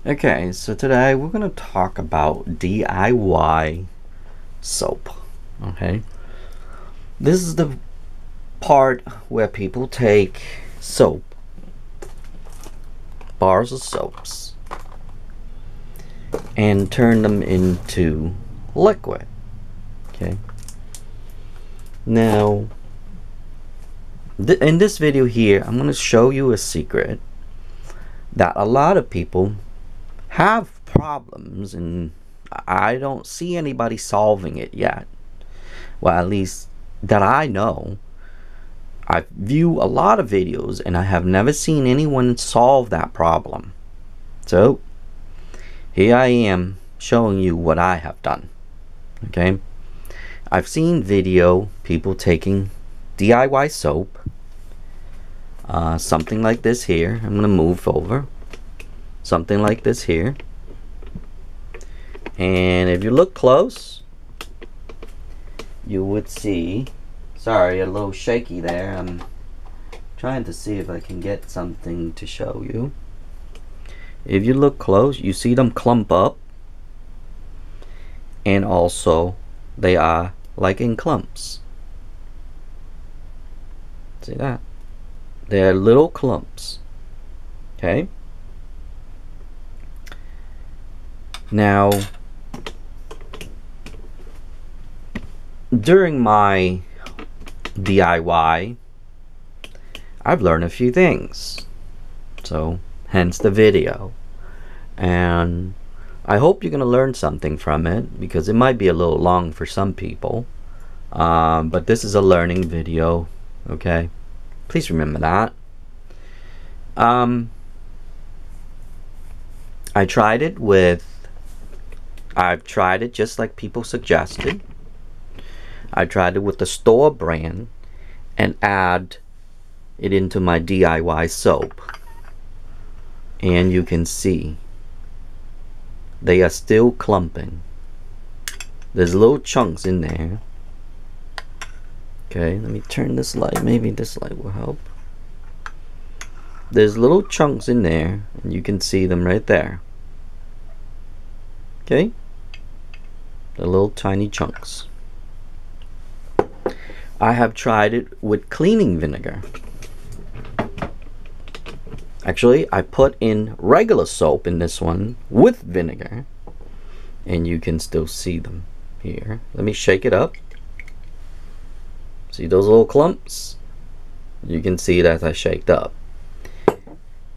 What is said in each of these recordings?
Okay, so today we're going to talk about DIY soap. Okay, this is the part where people take soap, bars of soaps, and turn them into liquid. Okay, now in this video here, I'm going to show you a secret that a lot of people have problems, and I don't see anybody solving it yet. Well, at least that I know. I view a lot of videos and I have never seen anyone solve that problem. So here I am showing you what I have done. Okay, I've seen people taking DIY soap, something like this here. I'm gonna move over. Something like this here, and if you look close, you would see, sorry, a little shaky there. I'm trying to see if I can get something to show you. If you look close, you see them clump up, and also they are like in clumps. See that? They're little clumps. Okay, now during my DIY, I've learned a few things, so hence the video, and I hope you're gonna learn something from it, because it might be a little long for some people, but this is a learning video. Okay, please remember that. I've tried it just like people suggested. I tried it with the store brand and add it into my DIY soap, and you can see they are still clumping. There's little chunks in there. Okay, let me turn this light. Maybe this light will help. There's little chunks in there, and you can see them right there. Okay, the little tiny chunks. I have tried it with cleaning vinegar. Actually, I put in regular soap in this one with vinegar, and you can still see them here. Let me shake it up. See those little clumps? You can see that I shaked up.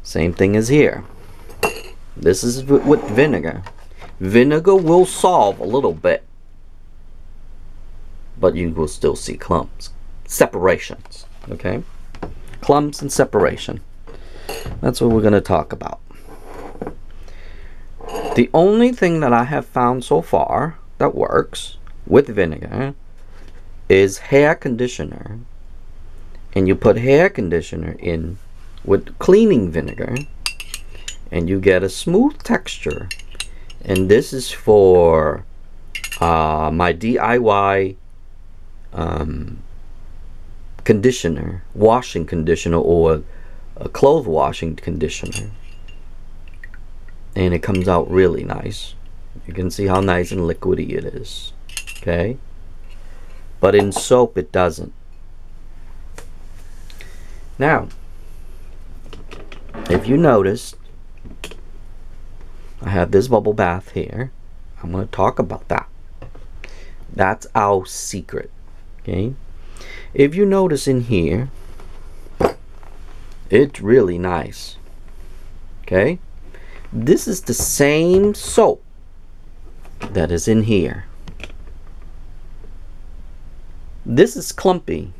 Same thing as here. This is with vinegar. Vinegar will solve a little bit, but you will still see clumps, separations. Okay, clumps and separation. That's what we're going to talk about. The only thing that I have found so far that works with vinegar is hair conditioner, and you put hair conditioner in with cleaning vinegar and you get a smooth texture. And this is for my DIY conditioner, washing conditioner, or a clothes washing conditioner, and it comes out really nice. You can see how nice and liquidy it is. Okay, but in soap it doesn't. Now, if you noticed, I have this bubble bath here. I'm going to talk about that. That's our secret. Okay, if you notice in here, it's really nice. Okay, this is the same soap that is in here. This is clumpy.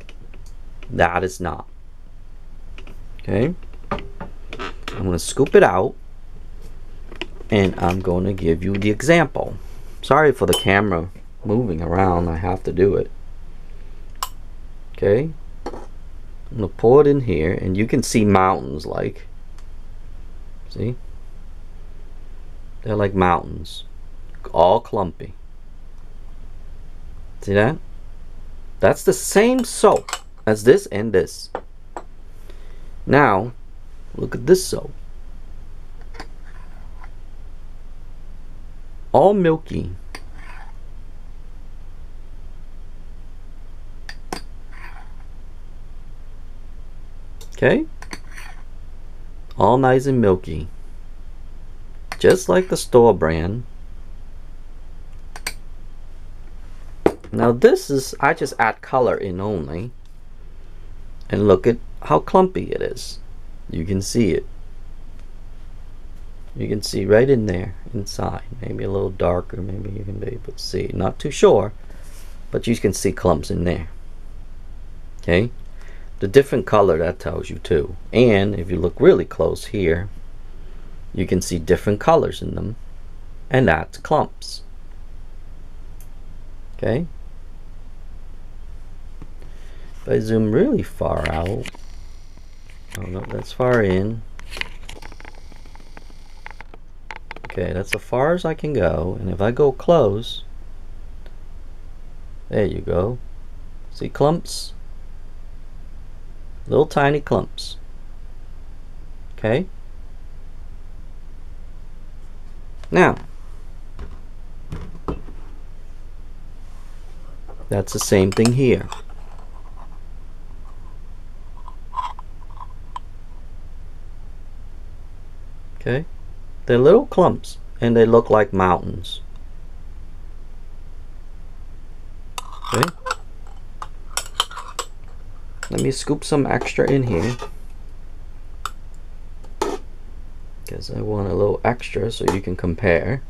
That is not. Okay, I'm going to scoop it out, and I'm going to give you the example. Sorry for the camera moving around. I have to do it. Okay, I'm going to pour it in here, and you can see mountains, like, see? They're like mountains, all clumpy. See that? That's the same soap as this and this. Now, look at this soap. all milky. Okay, all nice and milky, just like the store brand. Now this is, I just add color in only, and look at how clumpy it is. You can see it. You can see right in there inside. Maybe a little darker, maybe you can be able to see. Not too sure, but you can see clumps in there. Okay, the different color, that tells you too. And if you look really close here, you can see different colors in them, and that's clumps. Okay, if I zoom really far out, oh no, that's far in. Okay, that's as far as I can go, and if I go close, there you go. See clumps? Little tiny clumps. Okay? Now, that's the same thing here. Okay? They're little clumps, and they look like mountains. Okay? Let me scoop some extra in here, because I want a little extra so you can compare.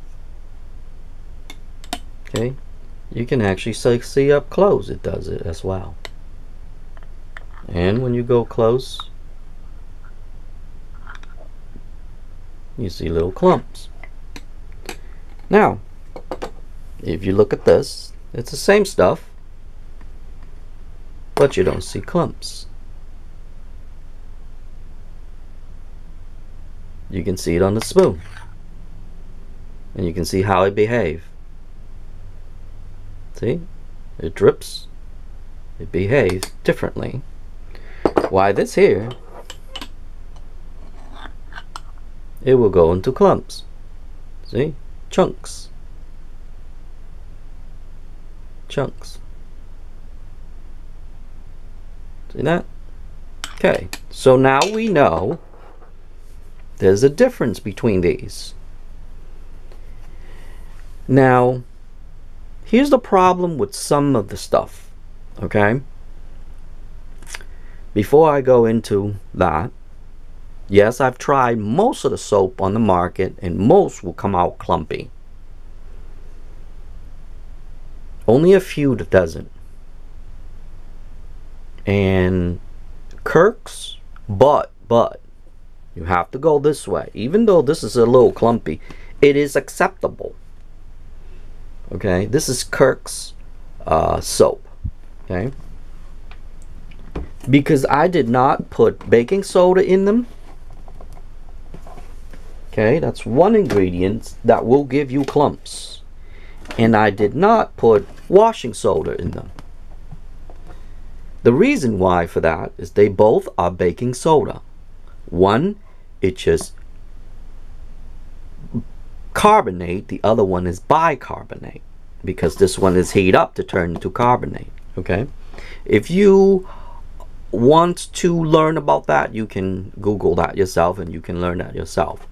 Okay? You can actually see up close, it does it as well. And when you go close, you see little clumps. Now, if you look at this, it's the same stuff, but you don't see clumps. You can see it on the spoon, and you can see how it behaves. See, it drips, it behaves differently. Why this here, it will go into clumps. See? Chunks. Chunks. See that? Okay, so now we know there's a difference between these. Now, here's the problem with some of the stuff, okay? Before I go into that, yes, I've tried most of the soap on the market, and most will come out clumpy. Only a few that doesn't. And Kirk's, but you have to go this way. Even though this is a little clumpy, it is acceptable. Okay, this is Kirk's soap. Okay, because I did not put baking soda in them. Okay, that's one ingredient that will give you clumps. And I did not put washing soda in them. The reason why for that is they both are baking soda. One, it just carbonate, the other one is bicarbonate, because this one is heat up to turn into carbonate. Okay, if you want to learn about that, you can Google that yourself, and you can learn that yourself.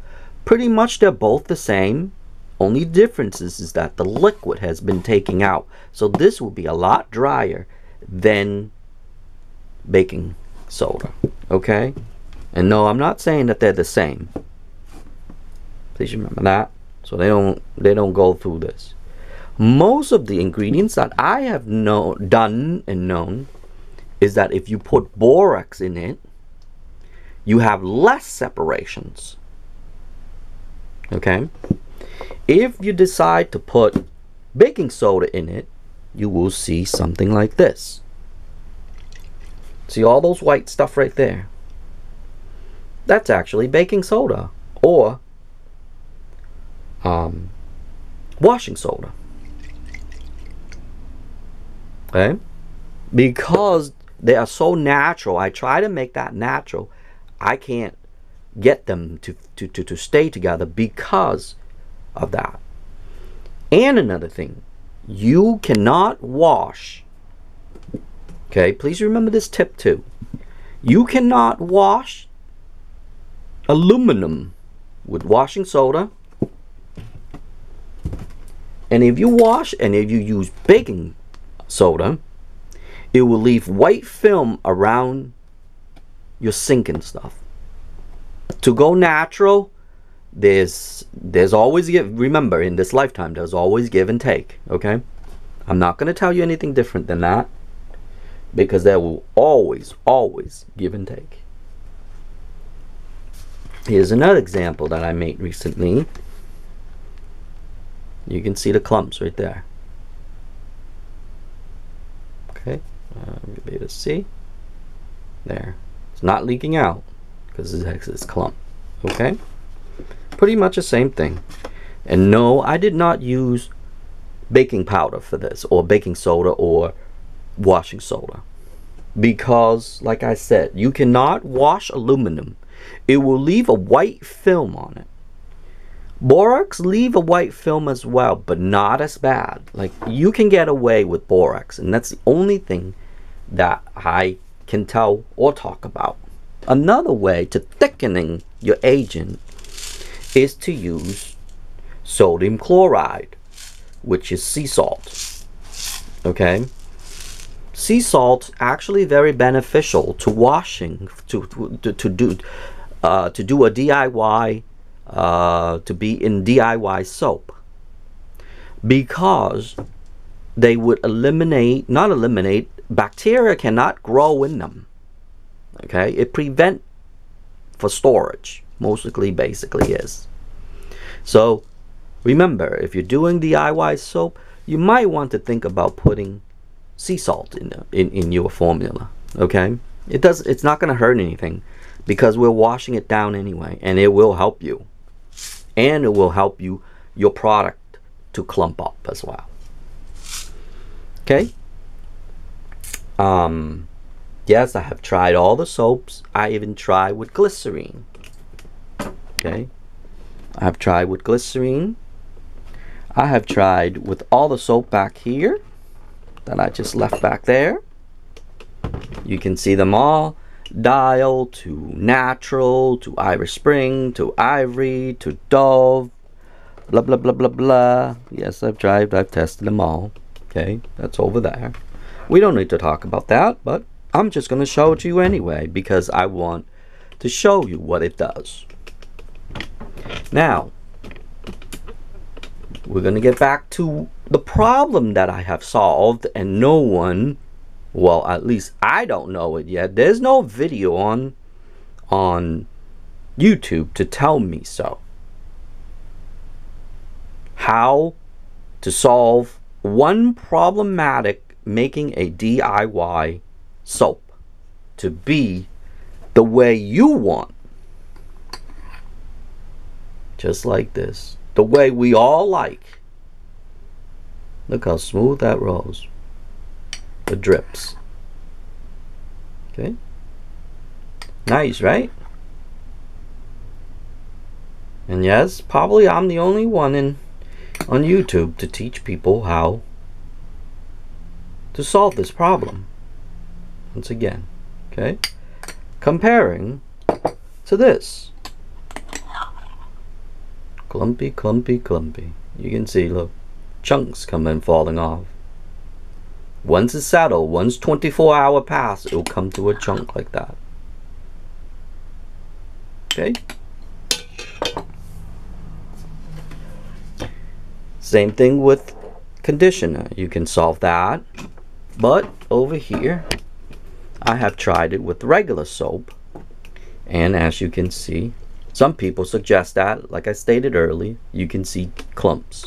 Pretty much they're both the same. Only difference is that the liquid has been taken out, so this will be a lot drier than baking soda. Okay, and no, I'm not saying that they're the same. Please remember that, so they don't go through this. Most of the ingredients that I have done and known is that if you put borax in it, you have less separations. Okay, if you decide to put baking soda in it, you will see something like this. See all those white stuff right there? That's actually baking soda or washing soda. Okay, because they are so natural. I try to make that natural. I can't get them to stay together because of that. And another thing, you cannot wash. Okay, please remember this tip too. You cannot wash aluminum with washing soda. And if you wash and if you use baking soda, it will leave white film around your sink and stuff. To go natural, there's always remember, in this lifetime, there's always give and take, okay? I'm not going to tell you anything different than that, because there will always give and take. Here's another example that I made recently. You can see the clumps right there. Okay, you'll be able to see. There. It's not leaking out because it's clump. Okay? Pretty much the same thing. And no, I did not use baking powder for this, or baking soda, or washing soda. Because, like I said, you cannot wash aluminum. It will leave a white film on it. Borax leave a white film as well, but not as bad. Like, you can get away with borax, and that's the only thing that I can tell or talk about. Another way to thickening your agent is to use sodium chloride, which is sea salt. Okay? Sea salt actually very beneficial to washing, to do a DIY, to be in DIY soap, because they would not eliminate, bacteria cannot grow in them. Okay, it prevent for storage, basically is. So remember, if you're doing DIY soap, you might want to think about putting sea salt in your formula. Okay, it's not going to hurt anything, because we're washing it down anyway, and it will help you, and it will help your product to clump up as well. Okay. Yes, I have tried all the soaps. I even tried with glycerine. Okay, I have tried with glycerine. I have tried with all the soap back here that I just left back there. You can see them all. Dial to natural to Irish Spring to Ivory to Dove, blah blah blah blah blah. Yes, I've tested them all. Okay, that's over there. We don't need to talk about that, but I'm just going to show it to you anyway, because I want to show you what it does. Now, we're going to get back to the problem that I have solved, and no one, well, at least I don't know it yet. There's no video on YouTube to tell me so. How to solve one problematic making a DIY soap to be the way you want. Just like this. The way we all like. Look how smooth that rolls. The drips. Okay. Nice, right? And yes, probably I'm the only one on YouTube to teach people how to solve this problem. Once again, okay? Comparing to this. Clumpy, clumpy, clumpy. You can see, look, chunks coming falling off. Once it's settled, once 24-hour pass, it'll come to a chunk like that. Okay? Same thing with conditioner. You can solve that. But over here, I have tried it with regular soap. And as you can see, some people suggest that, like I stated earlier, you can see clumps.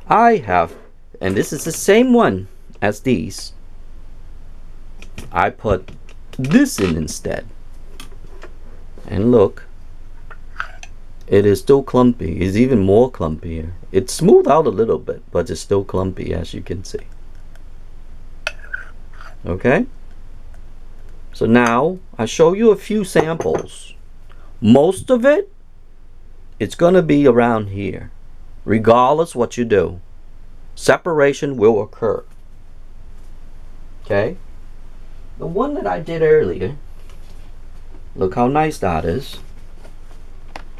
I have, and this is the same one as these, I put this in instead. And look, it is still clumpy. It's even more clumpier. It's smoothed out a little bit, but it's still clumpy, as you can see. Okay? So now, I show you a few samples. Most of it, it's going to be around here. regardless what you do. Separation will occur. Okay? The one that I did earlier, look how nice that is.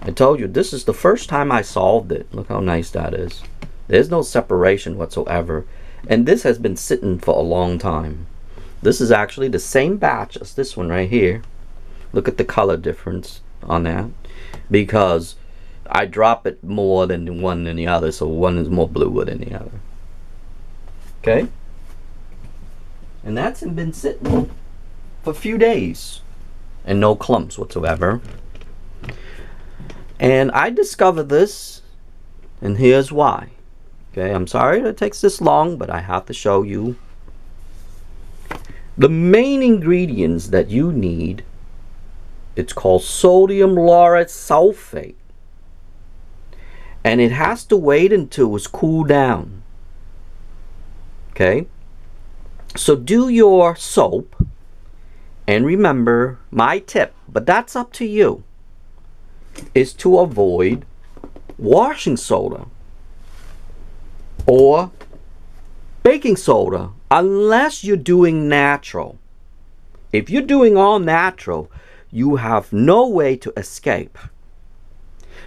I told you, this is the first time I solved it. Look how nice that is. There's no separation whatsoever. And this has been sitting for a long time. This is actually the same batch as this one right here. Look at the color difference on that. Because I drop it more than the one than the other, so one is more bluer than the other. Okay? And that's been sitting for a few days. And no clumps whatsoever. And I discovered this, and here's why. Okay, I'm sorry that it takes this long, but I have to show you. The main ingredients that you need, it's called sodium lauryl sulfate. And it has to wait until it's cooled down. Okay? So do your soap, and remember my tip, but that's up to you, is to avoid washing soda or baking soda unless you're doing natural. If you're doing all natural, you have no way to escape,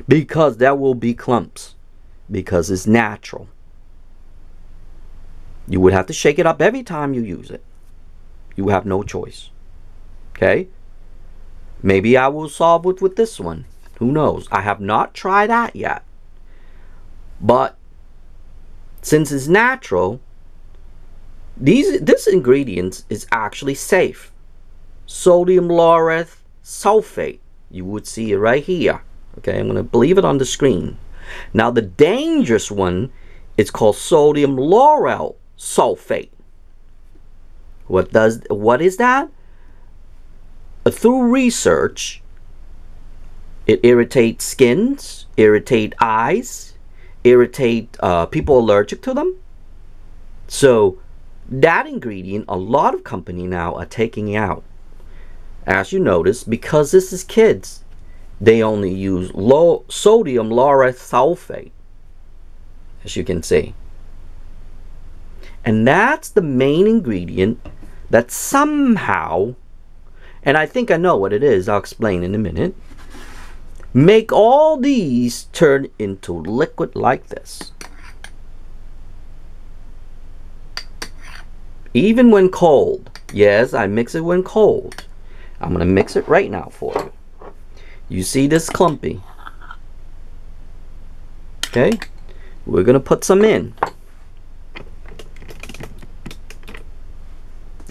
because there will be clumps, because it's natural. You would have to shake it up every time you use it. You have no choice. Okay? Maybe I will solve it with this one. Who knows? I have not tried that yet. But since it's natural, this ingredient is actually safe. Sodium lauryl sulfate. You would see it right here. Okay, I'm going to leave it on the screen. Now the dangerous one is called sodium lauryl sulfate. What is that? Through research, it irritates skins, irritate eyes, irritate people allergic to them. So that ingredient, a lot of companies now are taking out. As you notice, because this is kids, they only use low sodium lauryl sulfate, as you can see. And that's the main ingredient that somehow, and I think I know what it is, I'll explain in a minute, make all these turn into liquid like this. Even when cold. Yes, I mix it when cold. I'm going to mix it right now for you. You see this clumpy? Okay? We're going to put some in.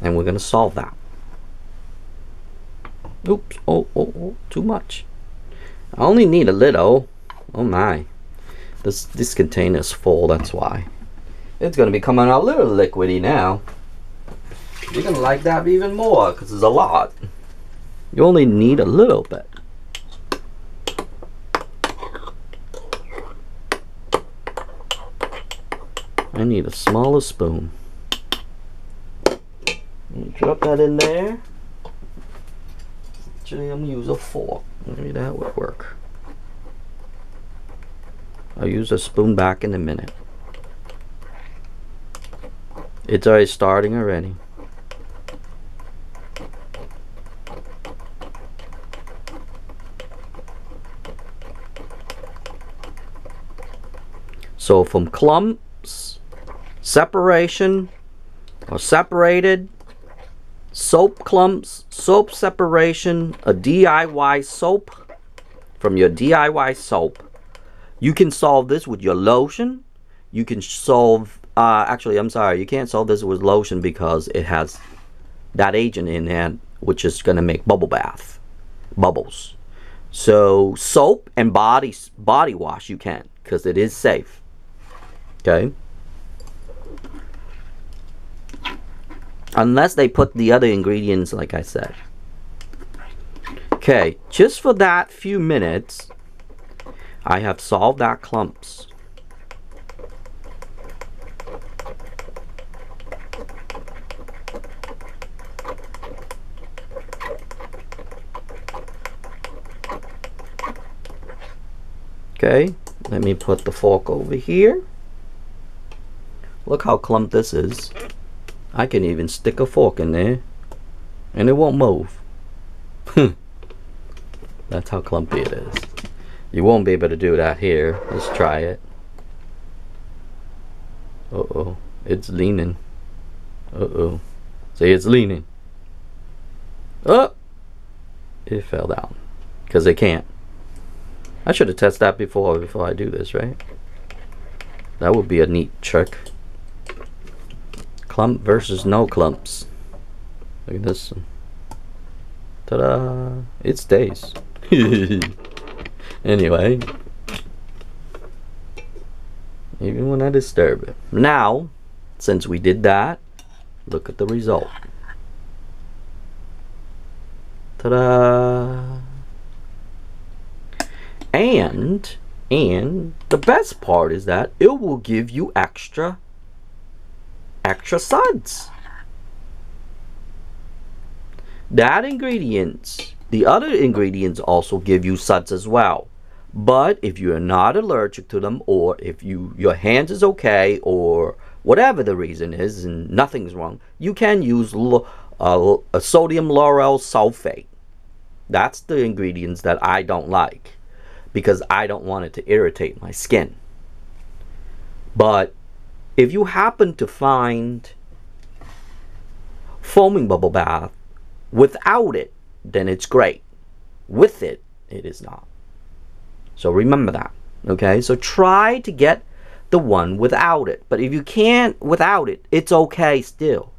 And we're going to solve that. Oops. Oh, too much. I only need a little. Oh my. This container's full, that's why. It's going to be coming out a little liquidy now. You're going to like that even more, because there's a lot. You only need a little bit. I need a smaller spoon. Let me drop that in there. Actually, I'm going to use a fork. Maybe that would work. I'll use a spoon back in a minute. It's already starting already. So from clumps, separation, or separated, soap clumps, soap separation, a DIY soap, from your DIY soap, you can solve this with your lotion. You can solve, actually I'm sorry, you can't solve this with lotion because it has that agent in there which is going to make bubbles. So soap and body wash you can, because it is safe. Okay? Unless they put the other ingredients like I said. Okay, just for that few minutes, I have solved that clumps. Okay, Let me put the fork over here. Look how clumped this is. I can even stick a fork in there and it won't move. That's how clumpy it is. You won't be able to do that here. Let's try it. Uh-oh, it's leaning. Uh-oh. See, it's leaning. Oh! It fell down. Because it can't. I should have tested that before I do this, right? That would be a neat trick. Clump versus no clumps. Look at this. Ta-da! It stays. Anyway. Even when I disturb it. Now, since we did that, look at the result. Ta-da! And the best part is that it will give you extra suds. That ingredients, the other ingredients also give you suds as well. But if you're not allergic to them, or if your hands is okay, or whatever the reason is and nothing's wrong, you can use a sodium lauryl sulfate. That's the ingredients that I don't like, because I don't want it to irritate my skin. But if you happen to find foaming bubble bath without it, then it's great. With it, it is not. So remember that. Okay, so try to get the one without it. But if you can't without it, it's okay still.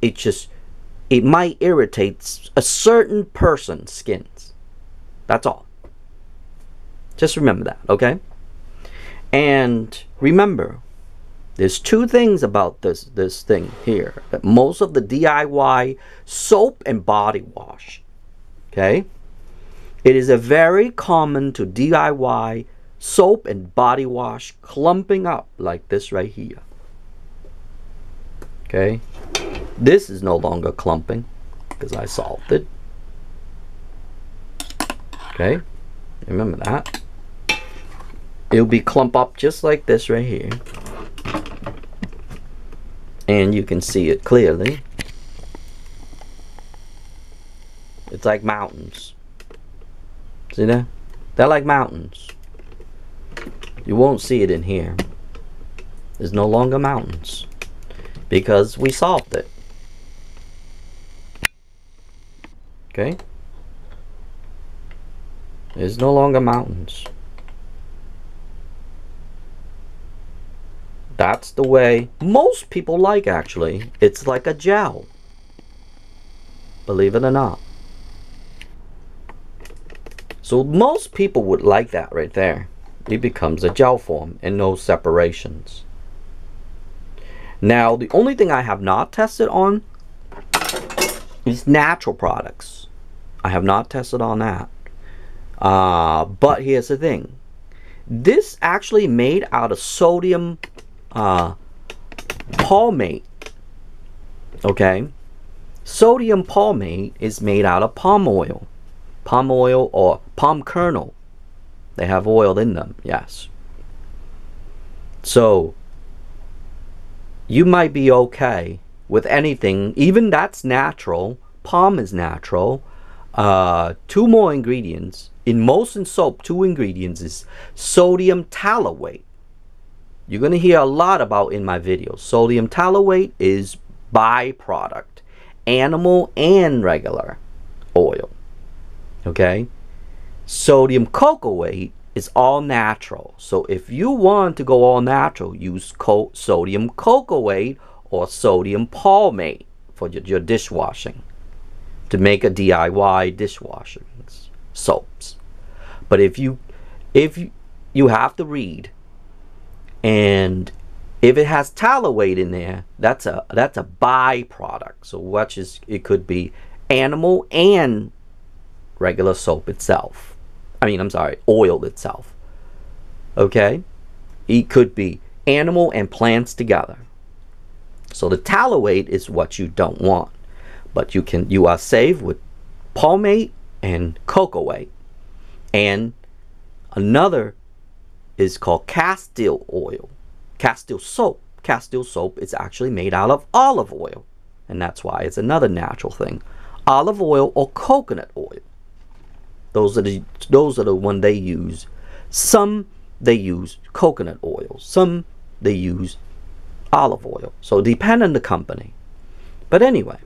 It might irritate a certain person's skins. That's all. Just remember that, okay? And remember, there's two things about this thing here. That most of the DIY soap and body wash, okay? It is a very common to DIY soap and body wash clumping up like this right here. Okay? This is no longer clumping because I solved it. Okay? Remember that. It'll be clump up just like this right here. And you can see it clearly. It's like mountains. See that? They're like mountains. You won't see it in here. There's no longer mountains because we solved it. Okay? There's no longer mountains. That's the way most people like, actually. It's like a gel. Believe it or not. So most people would like that right there. It becomes a gel form and no separations. Now, the only thing I have not tested on is natural products. I have not tested on that. But here's the thing. This actually made out of sodium palmate. Okay? Sodium palmate is made out of palm oil. Palm oil or palm kernel. They have oil in them, yes. So, you might be okay with anything, even that's natural. Palm is natural. Two more ingredients. In most in soap, two ingredients is sodium tallowate. You're going to hear a lot about in my videos. Sodium tallowate is byproduct. Animal and regular oil. Okay? Sodium cocoate is all natural. So if you want to go all natural, use sodium cocoate or sodium palmate for your dishwashing to make a DIY dishwashing soaps. But if you have to read, and if it has tallowate in there, that's a byproduct. So watch, it could be animal and regular soap itself. I'm sorry, oil itself. Okay? It could be animal and plants together. So the tallowate is what you don't want. But you are safe with palmate and cocoate. And another is called castile oil. Castile soap. Castile soap is actually made out of olive oil. And that's why it's another natural thing. Olive oil or coconut oil. Those are the one they use. Some they use coconut oil. Some they use olive oil. So depend on the company. But anyway,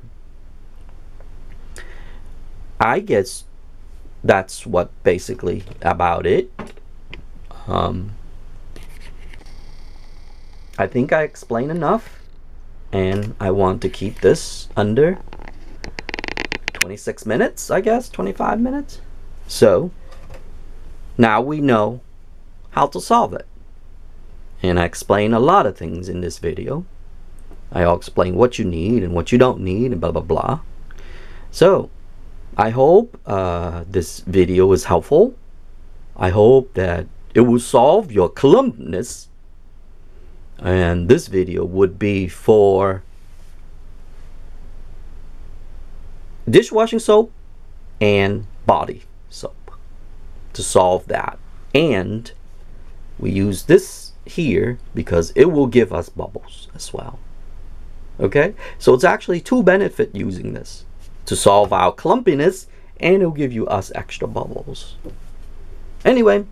I guess that's what basically about it. I think I explained enough, and I want to keep this under 26 minutes, I guess, 25 minutes. So now we know how to solve it. And I explain a lot of things in this video. I'll explain what you need and what you don't need and blah blah blah. So I hope this video is helpful. I hope that it will solve your clumpness. And this video would be for dishwashing soap and body soap to solve that. And we use this here because it will give us bubbles as well. Okay, so it's actually two benefits using this to solve our clumpiness, and it'll give you us extra bubbles. Anyway,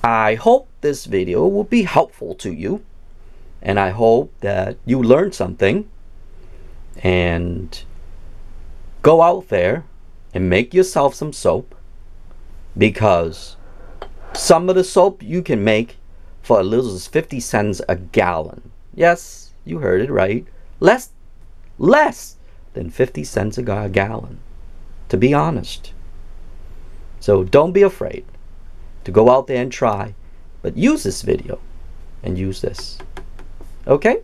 I hope this video will be helpful to you, and I hope that you learned something and go out there and make yourself some soap, because some of the soap you can make for as little as 50 cents a gallon. Yes, you heard it right. Less than 50 cents a gallon, to be honest. So don't be afraid to go out there and try, but use this video and use this. Okay?